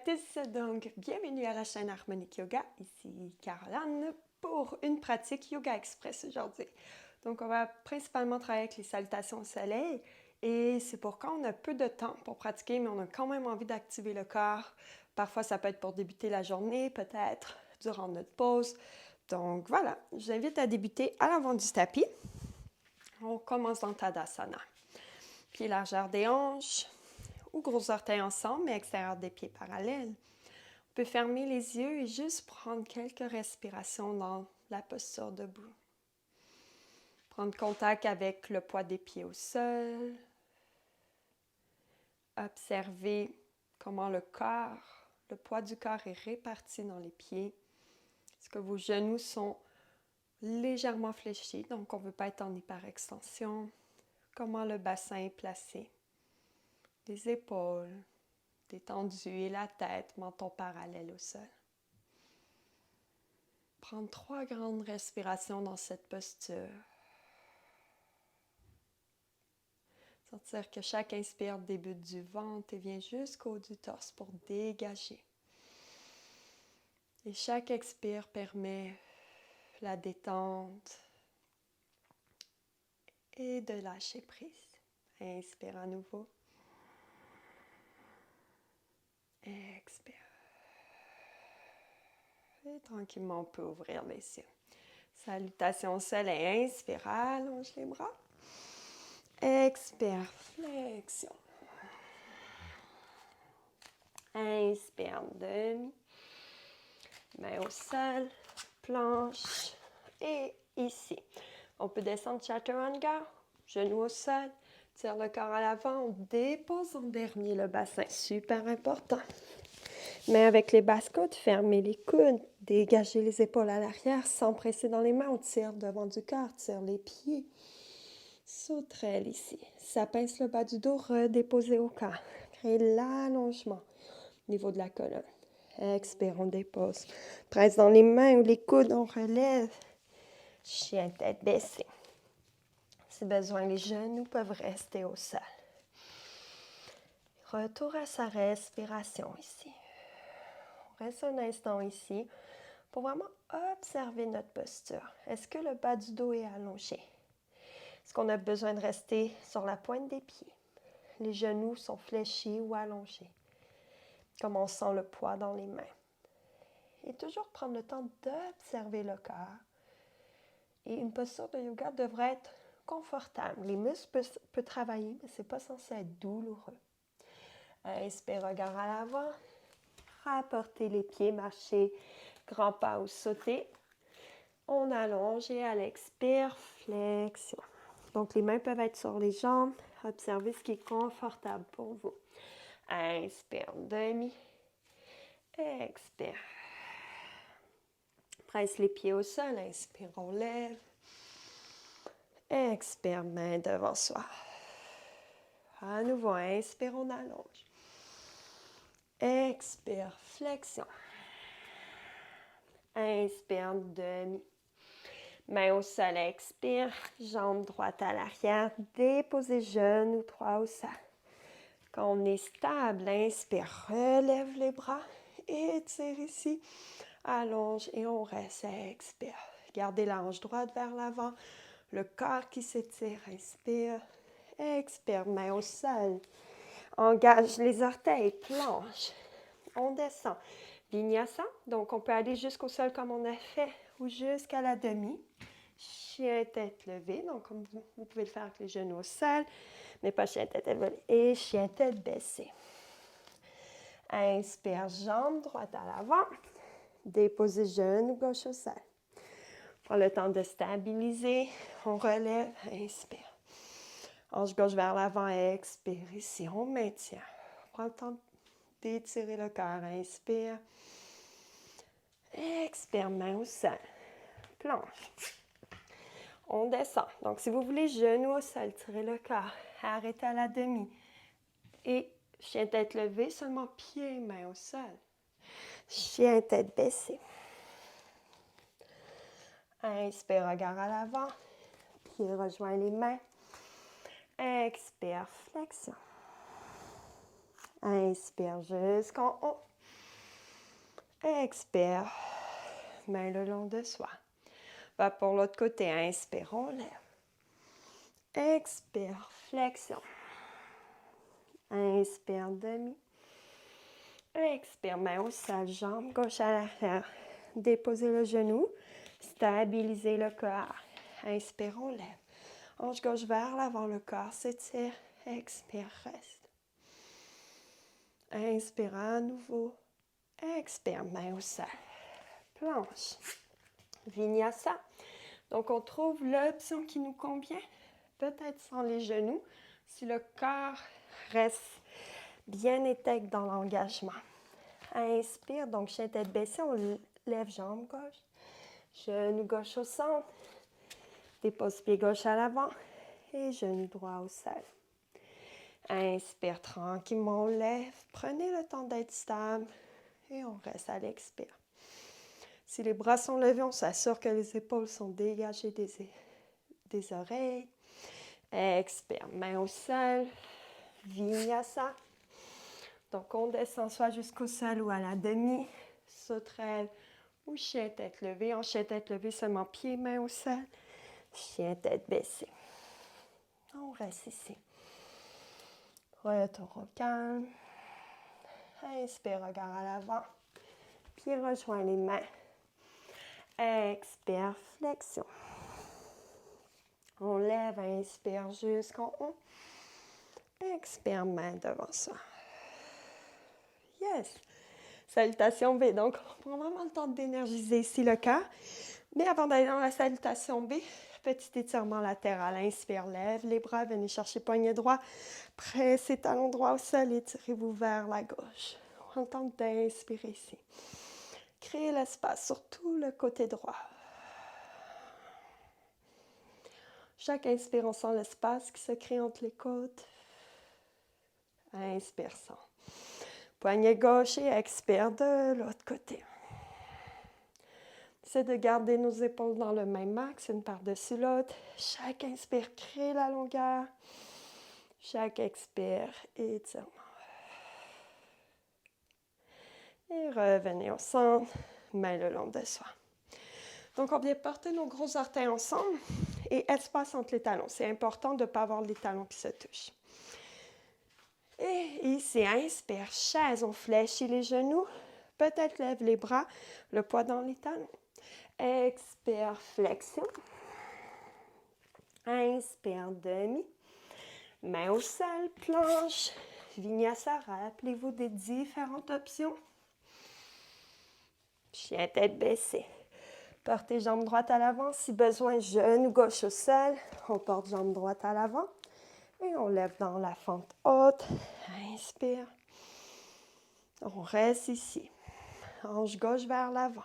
practice. Donc, bienvenue à la chaîne Harmonic Yoga. Ici Caroline pour une pratique Yoga Express aujourd'hui. Donc, on va principalement travailler avec les salutations au soleil et c'est pour quand on a peu de temps pour pratiquer, mais on a quand même envie d'activer le corps. Parfois, ça peut être pour débuter la journée, peut-être durant notre pause. Donc, voilà, je vous invite à débuter à l'avant du tapis. On commence dans Tadasana. Pieds largeur des hanches ou gros orteils ensemble, mais extérieur des pieds parallèles. On peut fermer les yeux et juste prendre quelques respirations dans la posture debout. Prendre contact avec le poids des pieds au sol. Observer comment le poids du corps est réparti dans les pieds. Est-ce que vos genoux sont légèrement fléchis, donc on ne veut pas être en hyperextension. Comment le bassin est placé. Les épaules détendues et la tête, menton parallèle au sol. Prendre 3 grandes respirations dans cette posture. Sentir que chaque inspire débute du ventre et vient jusqu'au haut du torse pour dégager. Et chaque expire permet la détente et de lâcher prise. Inspire à nouveau. Expire. Et tranquillement, on peut ouvrir les yeux. Salutations au soleil. Inspire, allonge les bras. Expire, flexion. Inspire, demi. Main au sol, planche. Et ici, on peut descendre chaturanga, genoux au sol. Tire le corps à l'avant, on dépose en dernier le bassin. Super important. Mais avec les basses côtes, fermez les coudes, dégagez les épaules à l'arrière sans presser dans les mains. On tire devant du corps, tire les pieds. Sauterelle ici. Ça pince le bas du dos, redéposez au corps. Créez l'allongement au niveau de la colonne. Expire, on dépose. Presse dans les mains ou les coudes, on relève. Chien tête baissée. Si besoin, les genoux peuvent rester au sol. Retour à sa respiration ici. On reste un instant ici pour vraiment observer notre posture. Est-ce que le bas du dos est allongé? Est-ce qu'on a besoin de rester sur la pointe des pieds? Les genoux sont fléchis ou allongés? Comme on sent le poids dans les mains. Et toujours prendre le temps d'observer le corps. Et une posture de yoga devrait être confortable. Les muscles peuvent travailler, mais ce n'est pas censé être douloureux. Inspire, regard à l'avant. Rapportez les pieds, marchez, grand pas ou sauter. On allonge et à l'expire, flexion. Donc, les mains peuvent être sur les jambes. Observez ce qui est confortable pour vous. Inspire, demi. Expire. Presse les pieds au sol. Inspire, on lève. Expire, main devant soi. À nouveau, inspire, on allonge. Expire, flexion. Inspire, demi. Main au sol, expire. Jambe droite à l'arrière. Déposez genoux droit au sol. Quand on est stable, inspire, relève les bras. Étire ici. Allonge et on reste. Expire. Gardez la hanche droite vers l'avant. Le corps qui s'étire. Inspire. Expire, main au sol. Engage les orteils, planche. On descend. Vinyasa, donc on peut aller jusqu'au sol comme on a fait ou jusqu'à la demi. Chien tête levée, donc comme vous pouvez le faire avec les genoux au sol, mais pas chien tête levée. Et chien tête baissée. Inspire, jambe droite à l'avant. Déposez genou gauche au sol. Prends le temps de stabiliser. On relève. Inspire. Hanche gauche vers l'avant. Expire. Ici, on maintient. Prends le temps d'étirer le corps. Inspire. Expire, main au sol. Planche. On descend. Donc, si vous voulez, genou au sol, tirez le corps. Arrêtez à la demi. Et chien tête levée, seulement pied, main au sol. Chien tête baissée. Inspire, regard à l'avant. Pied rejoint les mains. Expire, flexion. Inspire jusqu'en haut. Expire. Main le long de soi. Va pour l'autre côté. Inspire, on lève. Expire, flexion. Inspire, demi. Expire, main au sol, jambe gauche à l'arrière. Déposez le genou. Stabilisez le corps. Inspire, on lève. Hanche gauche vers l'avant, le corps s'étire. Expire, reste. Inspire à nouveau. Expire, main au sol. Planche. Vinyasa. Donc, on trouve l'option qui nous convient. Peut-être sans les genoux, si le corps reste bien intègre dans l'engagement. Inspire, donc chien tête baissée, on lève jambe gauche. Genou gauche au centre. Dépose pied gauche à l'avant. Et genou droit au sol. Inspire tranquillement, on lève. Prenez le temps d'être stable. Et on reste à l'expire. Si les bras sont levés, on s'assure que les épaules sont dégagées des oreilles. Expire, main au sol. Vinyasa. Donc, on descend soit jusqu'au sol ou à la demi. Sauterelle ou chien tête levée. En chien tête levée, seulement pieds, main au sol. Chien tête baissée. On reste ici. Retour au calme. Inspire, regard à l'avant. Puis rejoins les mains. Expire, flexion. On lève, inspire jusqu'en haut. Expire, main devant soi. Yes! Salutation B. Donc, on prend vraiment le temps d'énergiser ici le cœur. Mais avant d'aller dans la salutation B, petit étirement latéral. Inspire, lève les bras, venez chercher poignet droit. Pressez talon droit au sol, étirez-vous vers la gauche. On tente d'inspirer ici. Créez l'espace sur tout le côté droit. Chaque inspire, on sent l'espace qui se crée entre les côtes. Inspire, sans. Poignet gauche et expire de l'autre côté. C'est de garder nos épaules dans le même axe, une par-dessus l'autre. Chaque inspire crée la longueur. Chaque expire, étirement. Et revenez au centre, main le long de soi. Donc, on vient porter nos gros orteils ensemble et espace entre les talons. C'est important de ne pas avoir les talons qui se touchent. Et ici, inspire, chaise, on fléchit les genoux. Peut-être lève les bras, le poids dans les talons. Expire, flexion. Inspire, demi. Main au sol, planche. Vinyasa, rappelez-vous des différentes options. Chien tête baissée. Portez jambe droite à l'avant. Si besoin, genou gauche au sol. On porte jambe droite à l'avant. Et on lève dans la fente haute. Inspire. On reste ici. Hanche gauche vers l'avant.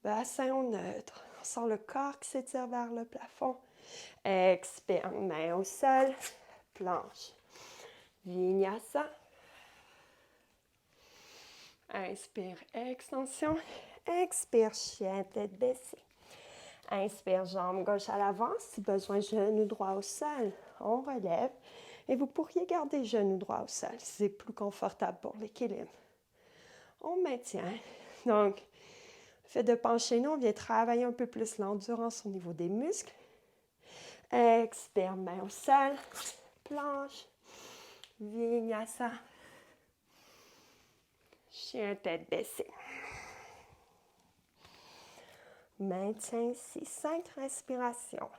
Bassin au neutre. On sent le corps qui s'étire vers le plafond. Expire, main au sol. Planche. Vinyasa. Inspire, extension. Expire, chien, tête baissée. Inspire, jambe gauche à l'avant. Si besoin, genou droit au sol. On relève. Et vous pourriez garder genou droit au sol si c'est plus confortable pour l'équilibre. On maintient. Donc, le fait de pencher nous, on vient travailler un peu plus l'endurance au niveau des muscles. Expire, main au sol. Planche. Vinyasa. Chien, tête baissée. Maintiens ici 5 respirations.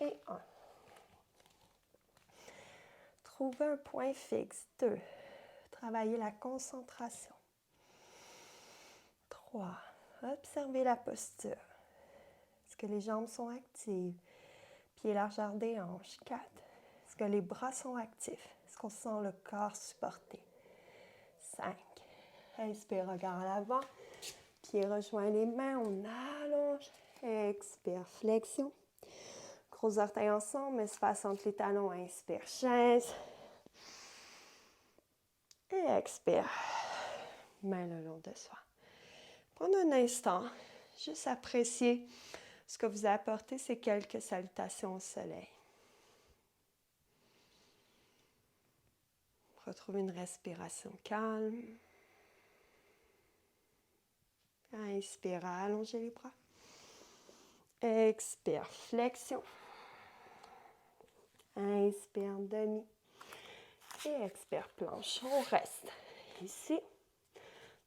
Et 1. Trouvez un point fixe. 2. Travaillez la concentration. 3. Observez la posture. Est-ce que les jambes sont actives? Pieds largeur des hanches. 4. Est-ce que les bras sont actifs? Est-ce qu'on sent le corps supporté? 5. Inspire, regard à l'avant. Pieds rejoignent les mains, on allonge. Expire, flexion. Gros orteils ensemble, espace entre les talons. Inspire, chaise. Et expire. Main le long de soi. Prenez un instant, juste apprécier ce que vous apportez, ces quelques salutations au soleil. Retrouvez une respiration calme. Inspire, allongez les bras. Expire, flexion. Inspire, demi. Et expire, planche. On reste ici.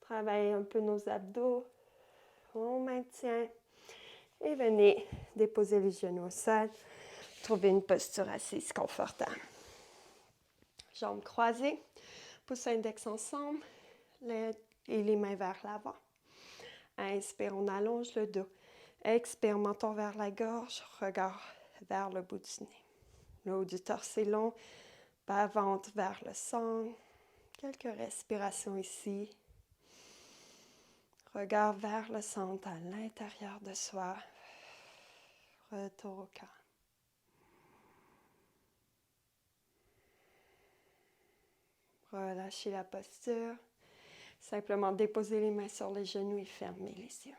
Travaillez un peu nos abdos. On maintient. Et venez déposer les genoux au sol. Trouvez une posture assise confortable. Jambes croisées. Pouce index ensemble. Et les mains vers l'avant. Inspire, on allonge le dos. Expire, menton vers la gorge. Regard vers le bout du nez. Le haut du torse est long. Bas-ventre vers le centre. Quelques respirations ici. Regard vers le centre, à l'intérieur de soi. Retour au calme. Relâchez la posture. Simplement déposez les mains sur les genoux et fermez les yeux.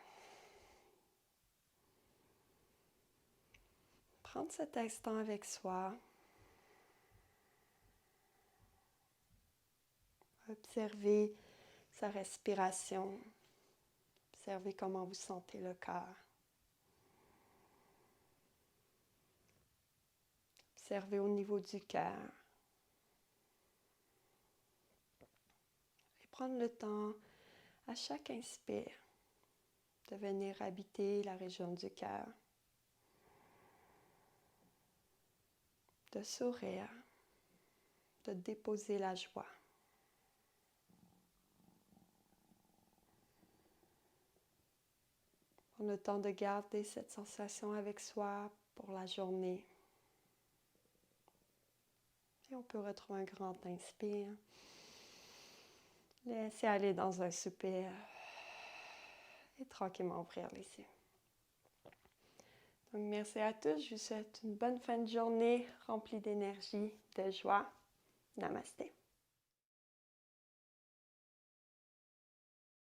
Prendre cet instant avec soi. Observez sa respiration. Observez comment vous sentez le cœur. Observez au niveau du cœur. Et prendre le temps, à chaque inspire, de venir habiter la région du cœur. De sourire, de déposer la joie. Prendre le temps de garder cette sensation avec soi pour la journée. Et on peut retrouver un grand inspire. Laissez aller dans un soupir. Et tranquillement ouvrir les yeux. Donc merci à tous. Je vous souhaite une bonne fin de journée remplie d'énergie, de joie. Namasté.